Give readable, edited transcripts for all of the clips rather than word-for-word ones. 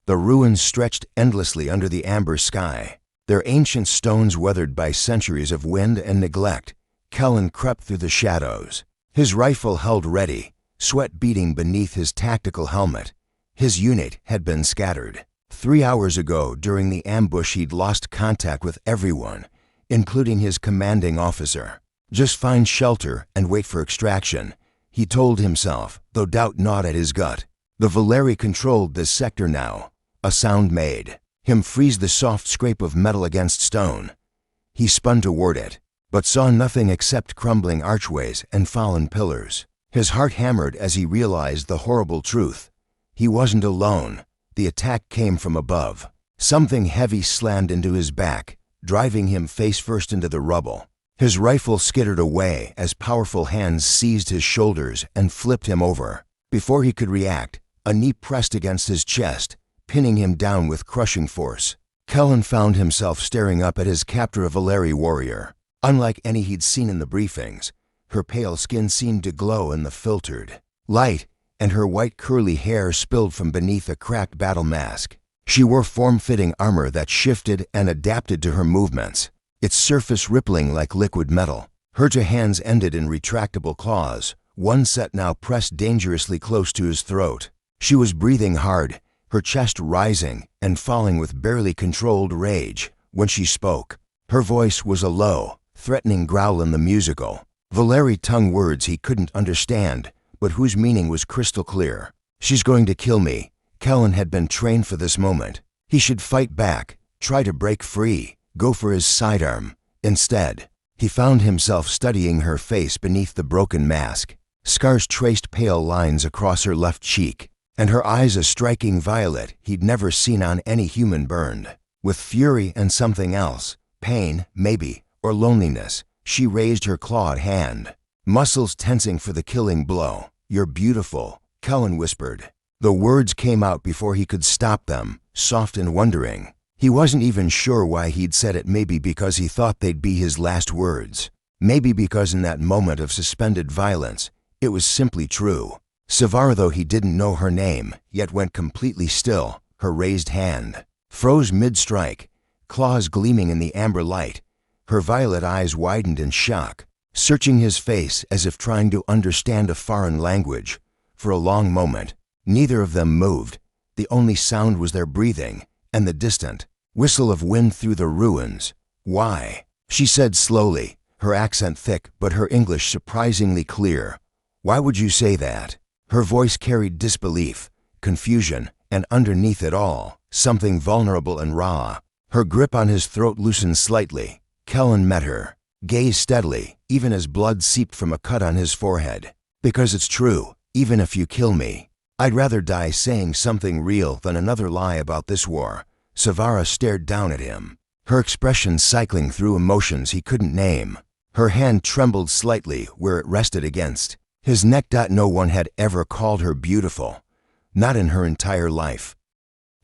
The ruins stretched endlessly under the amber sky, their ancient stones weathered by centuries of wind and neglect. Kellen crept through the shadows, his rifle held ready, sweat beading beneath his tactical helmet. His unit had been scattered. 3 hours ago, during the ambush, he'd lost contact with everyone, including his commanding officer. Just find shelter and wait for extraction, he told himself, though doubt gnawed at his gut. The Valeri controlled this sector now. A sound made him freeze, the soft scrape of metal against stone. He spun toward it, but saw nothing except crumbling archways and fallen pillars. His heart hammered as he realized the horrible truth. He wasn't alone. The attack came from above. Something heavy slammed into his back, driving him face first into the rubble. His rifle skittered away as powerful hands seized his shoulders and flipped him over. Before he could react, a knee pressed against his chest, pinning him down with crushing force. Kellen found himself staring up at his captor, a Valeri warrior. Unlike any he'd seen in the briefings, her pale skin seemed to glow in the filtered light, and her white curly hair spilled from beneath a cracked battle mask. She wore form-fitting armor that shifted and adapted to her movements, its surface rippling like liquid metal. Her two hands ended in retractable claws, one set now pressed dangerously close to his throat. She was breathing hard, her chest rising and falling with barely controlled rage. When she spoke, her voice was a low, threatening growl in the musical, Valeri tongue words he couldn't understand, but whose meaning was crystal clear. She's going to kill me. Kellen had been trained for this moment. He should fight back, try to break free, go for his sidearm. Instead, he found himself studying her face beneath the broken mask. Scars traced pale lines across her left cheek, and her eyes a striking violet he'd never seen on any human burned. With fury and something else, pain, maybe, or loneliness, she raised her clawed hand, muscles tensing for the killing blow. "You're beautiful," Kellen whispered. The words came out before he could stop them, soft and wondering. He wasn't even sure why he'd said it, maybe because he thought they'd be his last words. Maybe because in that moment of suspended violence, it was simply true. Savara, though he didn't know her name, yet went completely still. Her raised hand froze mid-strike, claws gleaming in the amber light. Her violet eyes widened in shock, searching his face as if trying to understand a foreign language. For a long moment, neither of them moved. The only sound was their breathing and the distant whistle of wind through the ruins. "Why?" she said slowly, her accent thick but her English surprisingly clear. "Why would you say that?" Her voice carried disbelief, confusion, and underneath it all, something vulnerable and raw. Her grip on his throat loosened slightly. Kellen met her gaze steadily, even as blood seeped from a cut on his forehead. "Because it's true, even if you kill me. I'd rather die saying something real than another lie about this war." Savara stared down at him, her expression cycling through emotions he couldn't name. Her hand trembled slightly where it rested against his neck. No one had ever called her beautiful, not in her entire life.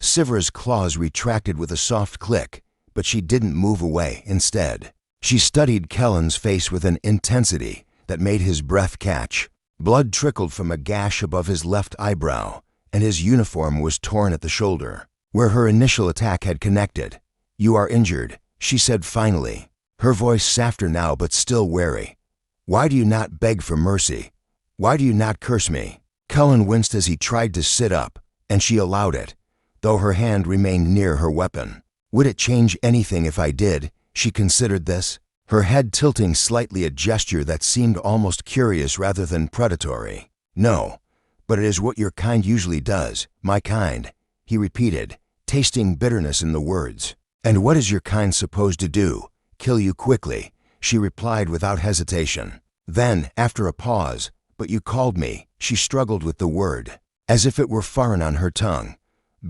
Savara's claws retracted with a soft click, but she didn't move away. Instead, she studied Kellen's face with an intensity that made his breath catch. Blood trickled from a gash above his left eyebrow, and his uniform was torn at the shoulder, where her initial attack had connected. "You are injured," she said finally, her voice softer now but still wary. "Why do you not beg for mercy? Why do you not curse me?" Kellen winced as he tried to sit up, and she allowed it, though her hand remained near her weapon. "Would it change anything if I did?" She considered this, her head tilting slightly, a gesture that seemed almost curious rather than predatory. "No, but it is what your kind usually does." "My kind," he repeated, tasting bitterness in the words. "And what is your kind supposed to do? Kill you quickly," she replied without hesitation. Then, after a pause, "But you called me," she struggled with the word, as if it were foreign on her tongue.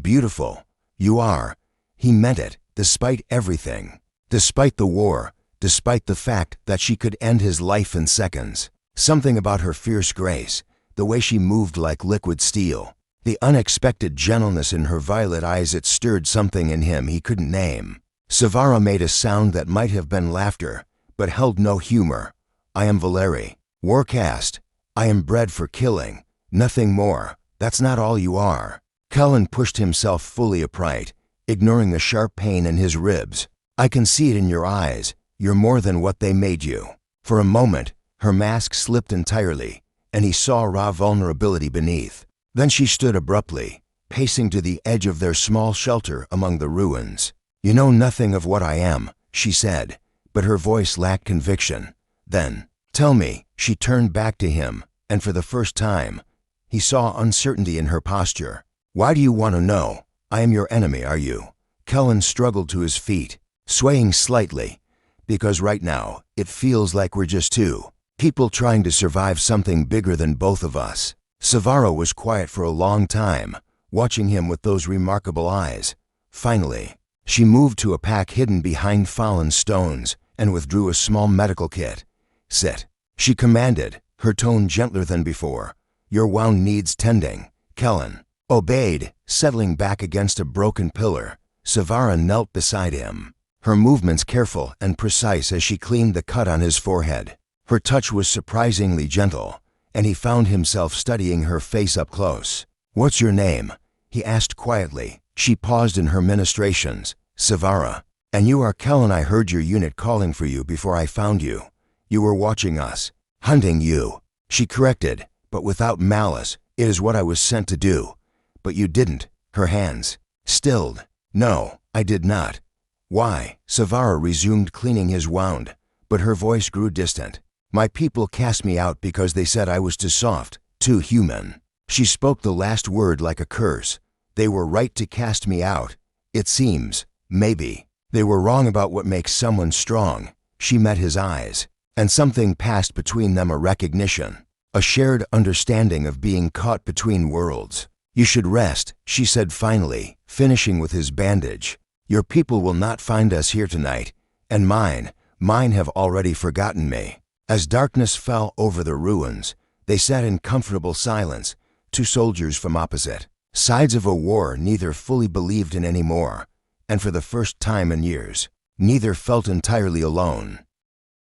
"Beautiful. You are." He meant it, despite everything. Despite the war, despite the fact that she could end his life in seconds. Something about her fierce grace, the way she moved like liquid steel, the unexpected gentleness in her violet eyes, it stirred something in him he couldn't name. Savara made a sound that might have been laughter, but held no humor. "I am Valeri. Warcast. I am bred for killing. Nothing more. That's not all you are." Kellen pushed himself fully upright, ignoring the sharp pain in his ribs. I can see it in your eyes. You're more than what they made you. For a moment, her mask slipped entirely, and he saw raw vulnerability beneath. Then she stood abruptly, pacing to the edge of their small shelter among the ruins. You know nothing of what I am, she said, but her voice lacked conviction. Then, tell me, she turned back to him, and for the first time, he saw uncertainty in her posture. Why do you want to know? I am your enemy, are you? Kellen struggled to his feet, swaying slightly, because right now, it feels like we're just two people trying to survive something bigger than both of us. Savara was quiet for a long time, watching him with those remarkable eyes. Finally, she moved to a pack hidden behind fallen stones and withdrew a small medical kit. Sit, she commanded, her tone gentler than before. Your wound needs tending. Kellen obeyed, settling back against a broken pillar. Savara knelt beside him, her movements careful and precise as she cleaned the cut on his forehead. Her touch was surprisingly gentle, and he found himself studying her face up close. What's your name? He asked quietly. She paused in her ministrations. Savara. And you are Kellen. I heard your unit calling for you before I found you. You were watching us. Hunting you. She corrected, but without malice. It is what I was sent to do. But you didn't. Her hands stilled. No, I did not. Why? Savara resumed cleaning his wound, but her voice grew distant. My people cast me out because they said I was too soft, too human. She spoke the last word like a curse. They were right to cast me out. It seems, maybe, they were wrong about what makes someone strong. She met his eyes, and something passed between them, a recognition, a shared understanding of being caught between worlds. You should rest, she said finally, finishing with his bandage. Your people will not find us here tonight, and mine have already forgotten me. As darkness fell over the ruins, they sat in comfortable silence, two soldiers from opposite sides of a war neither fully believed in anymore, and for the first time in years, neither felt entirely alone.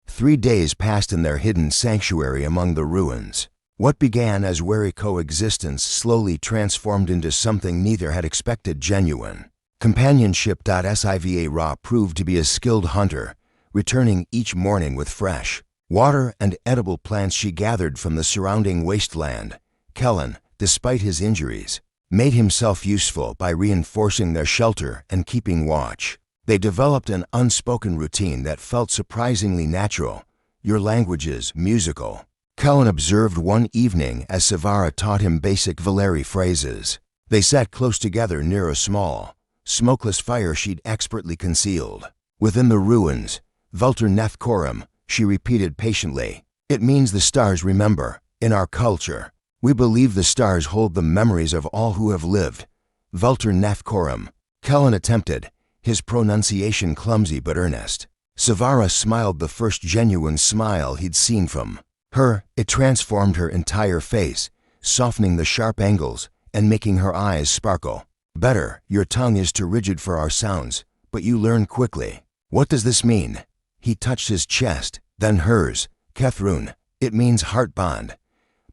3 days passed in their hidden sanctuary among the ruins. What began as wary coexistence slowly transformed into something neither had expected: genuine companionship. Siva Ra proved to be a skilled hunter, returning each morning with fresh water and edible plants she gathered from the surrounding wasteland. Kellen, despite his injuries, made himself useful by reinforcing their shelter and keeping watch. They developed an unspoken routine that felt surprisingly natural. Your language is musical, Kellen observed one evening as Savara taught him basic Valeri phrases. They sat close together near a small, smokeless fire she'd expertly concealed. Within the ruins, Vultur Neth Coram, she repeated patiently. It means the stars remember. In our culture, we believe the stars hold the memories of all who have lived. Vultur Neth Coram. Kellen attempted, his pronunciation clumsy but earnest. Savara smiled, the first genuine smile he'd seen from her. It transformed her entire face, softening the sharp angles and making her eyes sparkle. Better, your tongue is too rigid for our sounds, but you learn quickly. What does this mean? He touched his chest, then hers. Kethrun. It means heart bond.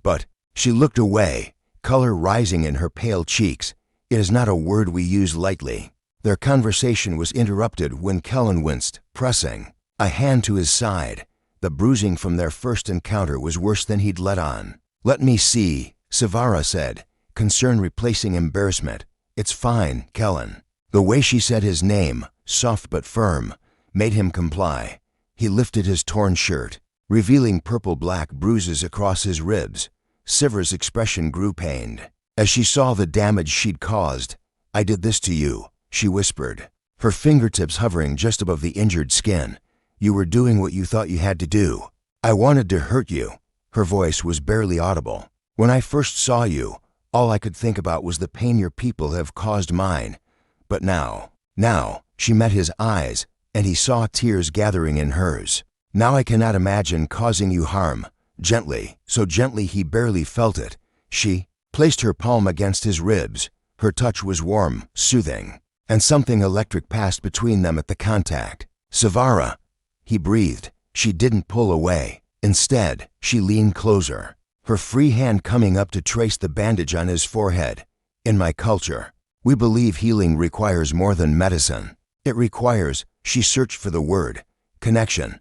But she looked away, color rising in her pale cheeks. It is not a word we use lightly. Their conversation was interrupted when Kellen winced, pressing a hand to his side. The bruising from their first encounter was worse than he'd let on. Let me see, Savara said, concern replacing embarrassment. It's fine, Kellen. The way she said his name, soft but firm, made him comply. He lifted his torn shirt, revealing purple-black bruises across his ribs. Sivar's expression grew pained as she saw the damage she'd caused. I did this to you, she whispered, her fingertips hovering just above the injured skin. You were doing what you thought you had to do. I wanted to hurt you. Her voice was barely audible. When I first saw you, all I could think about was the pain your people have caused mine. But now, she met his eyes, and he saw tears gathering in hers. Now I cannot imagine causing you harm. Gently, so gently he barely felt it, she placed her palm against his ribs. Her touch was warm, soothing, and something electric passed between them at the contact. Savara, he breathed. She didn't pull away. Instead, she leaned closer, her free hand coming up to trace the bandage on his forehead. In my culture, we believe healing requires more than medicine. It requires, she searched for the word, connection.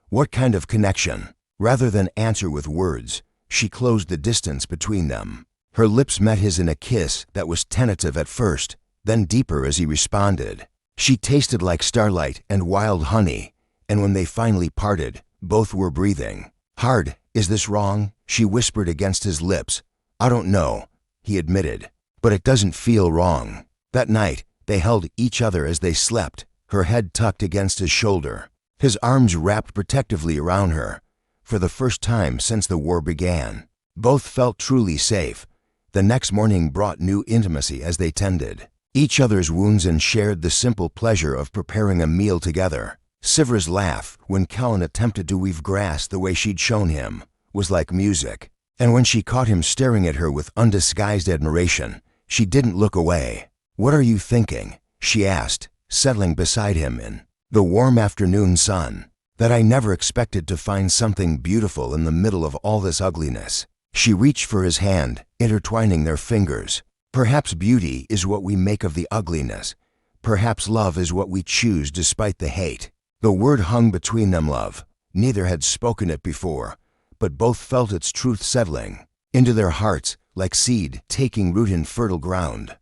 What kind of connection? Rather than answer with words, she closed the distance between them. Her lips met his in a kiss that was tentative at first, then deeper as he responded. She tasted like starlight and wild honey, and when they finally parted, both were breathing. Hard. Is this wrong? She whispered against his lips. I don't know, he admitted, but it doesn't feel wrong. That night, they held each other as they slept, her head tucked against his shoulder, his arms wrapped protectively around her. For the first time since the war began, both felt truly safe. The next morning brought new intimacy as they tended each other's wounds and shared the simple pleasure of preparing a meal together. Sivra's laugh, when Kellen attempted to weave grass the way she'd shown him, was like music. And when she caught him staring at her with undisguised admiration, she didn't look away. What are you thinking? She asked, settling beside him in the warm afternoon sun. That I never expected to find something beautiful in the middle of all this ugliness. She reached for his hand, intertwining their fingers. Perhaps beauty is what we make of the ugliness. Perhaps love is what we choose despite the hate. The word hung between them, love. Neither had spoken it before, but both felt its truth settling into their hearts like seed taking root in fertile ground.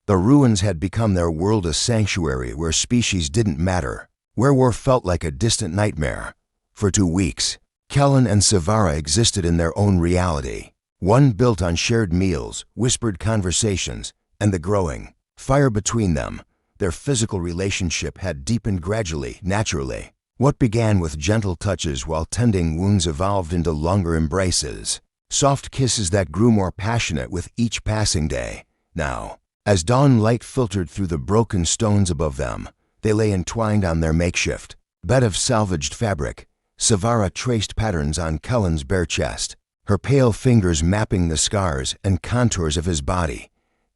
The ruins had become their world, a sanctuary where species didn't matter, where war felt like a distant nightmare. For 2 weeks, Kellen and Sivara existed in their own reality, one built on shared meals, whispered conversations, and the growing fire between them. Their physical relationship had deepened gradually, naturally. What began with gentle touches while tending wounds evolved into longer embraces, soft kisses that grew more passionate with each passing day. Now, as dawn light filtered through the broken stones above them, they lay entwined on their makeshift bed of salvaged fabric. Sivara traced patterns on Kellen's bare chest, her pale fingers mapping the scars and contours of his body.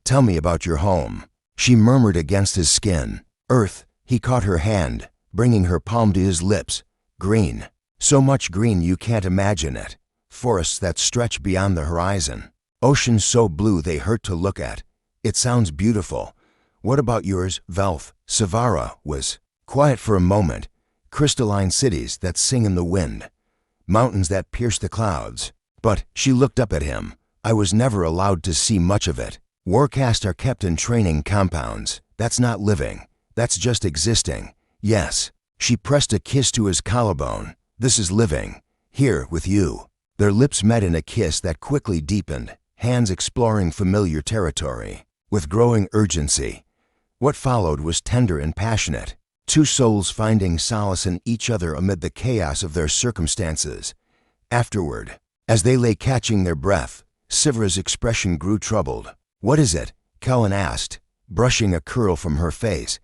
Tell me about your home, she murmured against his skin. Earth. He caught her hand, bringing her palm to his lips. Green. So much green you can't imagine it. Forests that stretch beyond the horizon. Oceans so blue they hurt to look at. It sounds beautiful. What about yours, Velf? Sivara was quiet for a moment. Crystalline cities that sing in the wind. Mountains that pierce the clouds. But she looked up at him. I was never allowed to see much of it. Warcasts are kept in training compounds. That's not living. That's just existing. Yes. She pressed a kiss to his collarbone. This is living. Here, with you. Their lips met in a kiss that quickly deepened, hands exploring familiar territory. With growing urgency. What followed was tender and passionate. Two souls finding solace in each other amid the chaos of their circumstances. Afterward, as they lay catching their breath, Sivra's expression grew troubled. What is it? Kellen asked, brushing a curl from her face.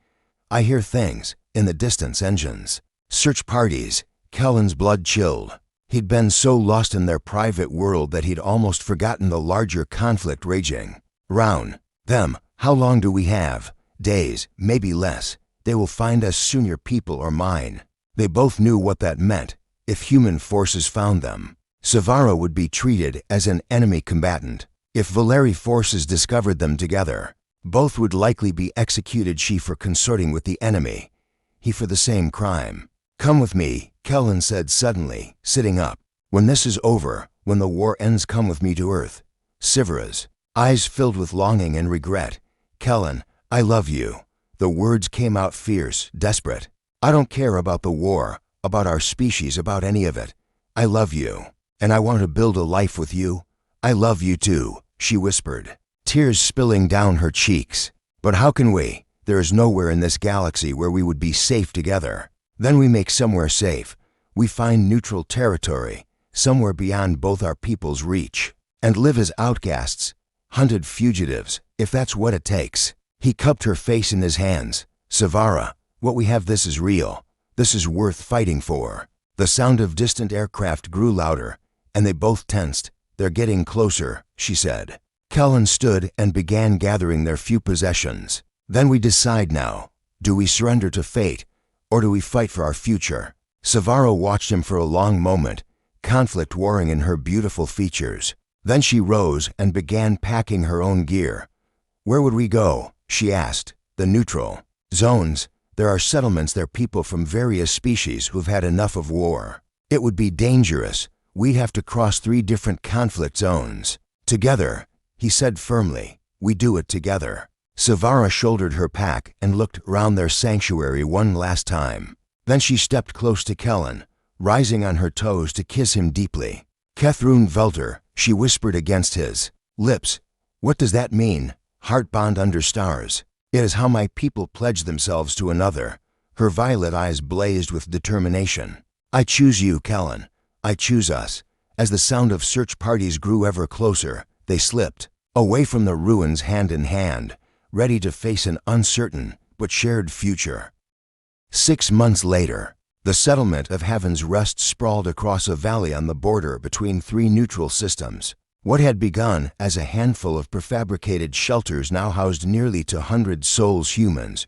I hear things, in the distance, engines. Search parties. Kellen's blood chilled. He'd been so lost in their private world that he'd almost forgotten the larger conflict raging round them. How long do we have? Days, maybe less. They will find us soon, your people or mine. They both knew what that meant. If human forces found them, Sivara would be treated as an enemy combatant. If Valeri forces discovered them together, both would likely be executed, she for consorting with the enemy, he for the same crime. Come with me, Kellen said suddenly, sitting up. When this is over, when the war ends, come with me to Earth. Sivara's eyes filled with longing and regret. Kellen, I love you. The words came out fierce, desperate. I don't care about the war, about our species, about any of it. I love you, and I want to build a life with you. I love you too, she whispered, tears spilling down her cheeks. But how can we? There is nowhere in this galaxy where we would be safe together. Then we make somewhere safe. We find neutral territory, somewhere beyond both our people's reach, and live as outcasts, hunted fugitives, if that's what it takes. He cupped her face in his hands. Sivara, what we have, this is real. This is worth fighting for. The sound of distant aircraft grew louder, and they both tensed. They're getting closer, she said. Kellen stood and began gathering their few possessions. Then we decide now. Do we surrender to fate, or do we fight for our future? Sivara watched him for a long moment, conflict warring in her beautiful features. Then she rose and began packing her own gear. Where would we go? She asked. The neutral zones. There are settlements there, people from various species who've had enough of war. It would be dangerous. We'd have to cross 3 different conflict zones. Together, he said firmly. We do it together. Savara shouldered her pack and looked round their sanctuary one last time. Then she stepped close to Kellen, rising on her toes to kiss him deeply. Kethrun Velter, she whispered against his lips. What does that mean? Heart bond under stars. It is how my people pledge themselves to another. Her violet eyes blazed with determination. I choose you, Kellen. I choose us. As the sound of search parties grew ever closer, they slipped away from the ruins hand in hand, ready to face an uncertain but shared future. 6 months later, the settlement of Heaven's Rest sprawled across a valley on the border between 3 neutral systems. What had begun as a handful of prefabricated shelters now housed nearly 200 souls, humans,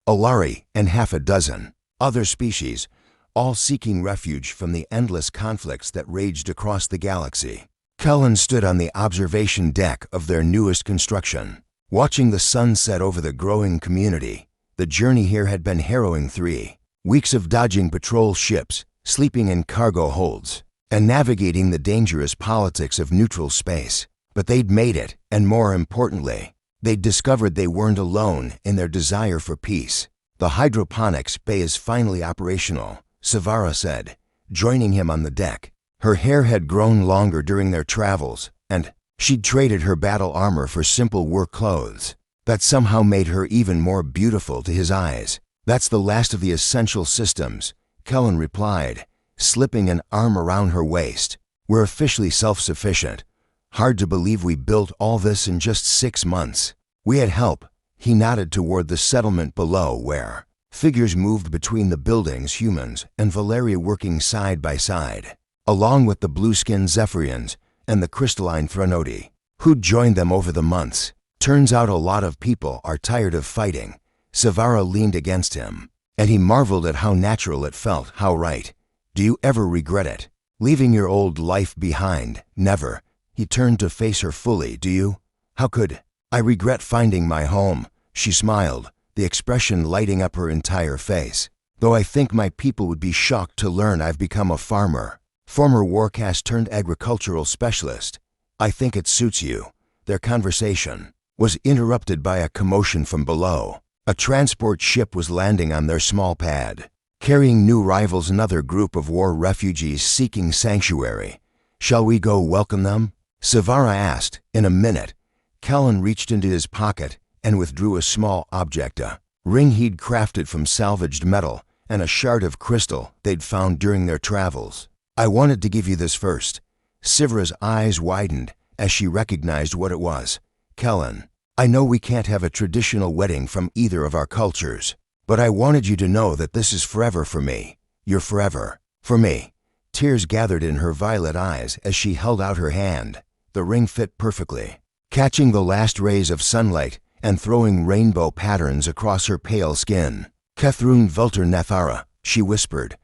Alari, and half a dozen other species, all seeking refuge from the endless conflicts that raged across the galaxy. Kellen stood on the observation deck of their newest construction, watching the sun set over the growing community. The journey here had been harrowing. 3 weeks of dodging patrol ships, sleeping in cargo holds, and navigating the dangerous politics of neutral space. But they'd made it, and more importantly, they'd discovered they weren't alone in their desire for peace. The hydroponics bay is finally operational, Savara said, joining him on the deck. Her hair had grown longer during their travels, and she'd traded her battle armor for simple work clothes. That somehow made her even more beautiful to his eyes. That's the last of the essential systems, Kellen replied, slipping an arm around her waist. We're officially self-sufficient. Hard to believe we built all this in just 6 months. We had help. He nodded toward the settlement below where figures moved between the buildings, humans and Valeria working side by side, along with the blue-skinned Zephyrians and the crystalline Threnodi, who'd joined them over the months. Turns out a lot of people are tired of fighting. Savara leaned against him, and he marveled at how natural it felt, how right. Do you ever regret it? Leaving your old life behind? Never. He turned to face her fully. Do you? How could I regret finding my home? She smiled, the expression lighting up her entire face. Though I think my people would be shocked to learn I've become a farmer. Former warcast turned agricultural specialist. I think it suits you. Their conversation was interrupted by a commotion from below. A transport ship was landing on their small pad, carrying new arrivals, another group of war refugees seeking sanctuary. Shall we go welcome them? Savara asked. In a minute. Kellen reached into his pocket and withdrew a small object, a ring he'd crafted from salvaged metal and a shard of crystal they'd found during their travels. I wanted to give you this first. Sivra's eyes widened as she recognized what it was. Kellen, I know we can't have a traditional wedding from either of our cultures, but I wanted you to know that this is forever for me. You're forever for me. Tears gathered in her violet eyes as she held out her hand. The ring fit perfectly, catching the last rays of sunlight and throwing rainbow patterns across her pale skin. Kethrun Velter Nethara, she whispered.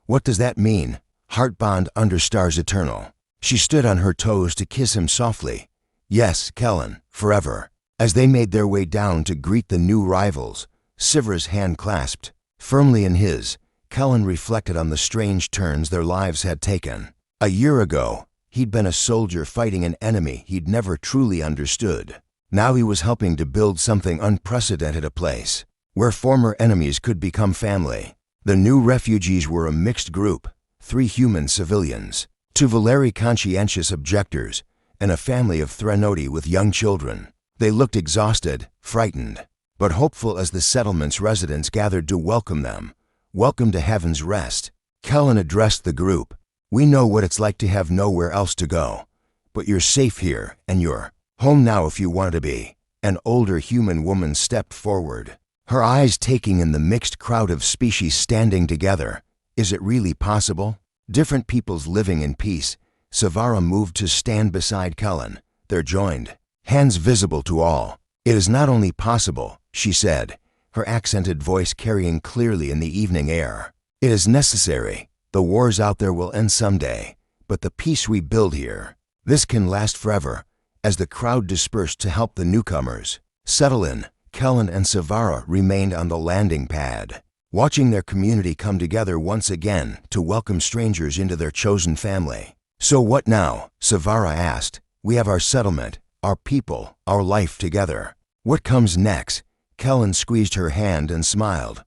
What does that mean? Heart bond under stars eternal. She stood on her toes to kiss him softly. Yes, Kellen, forever. As they made their way down to greet the new rivals, Sivra's hand clasped firmly in his. Kellen reflected on the strange turns their lives had taken. A year ago, he'd been a soldier fighting an enemy he'd never truly understood. Now he was helping to build something unprecedented, a place where former enemies could become family. The new refugees were a mixed group, 3 human civilians, 2 Valeri conscientious objectors, and a family of Threnodi with young children. They looked exhausted, frightened, but hopeful as the settlement's residents gathered to welcome them. Welcome to Heaven's Rest. Kellen addressed the group. We know what it's like to have nowhere else to go, but you're safe here, and you're home now if you want to be. An older human woman stepped forward, her eyes taking in the mixed crowd of species standing together. Is it really possible? Different peoples living in peace. Savara moved to stand beside Kellen. They're joined, hands visible to all. It is not only possible, she said, her accented voice carrying clearly in the evening air. It is necessary. The wars out there will end someday, but the peace we build here, this can last forever. As the crowd dispersed to help the newcomers, Settle in. Kellen and Savara remained on the landing pad, watching their community come together once again to welcome strangers into their chosen family. So what now? Savara asked. We have our settlement, our people, our life together. What comes next? Kellen squeezed her hand and smiled.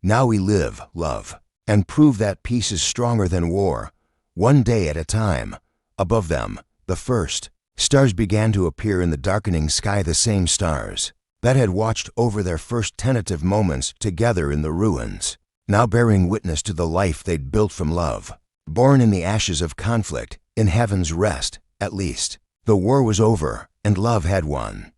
Now we live, love, and prove that peace is stronger than war, one day at a time. Above them, the first stars began to appear in the darkening sky, the same stars that had watched over their first tentative moments together in the ruins, now bearing witness to the life they'd built from love. Born in the ashes of conflict, in heaven's rest, at least. The war was over, and love had won.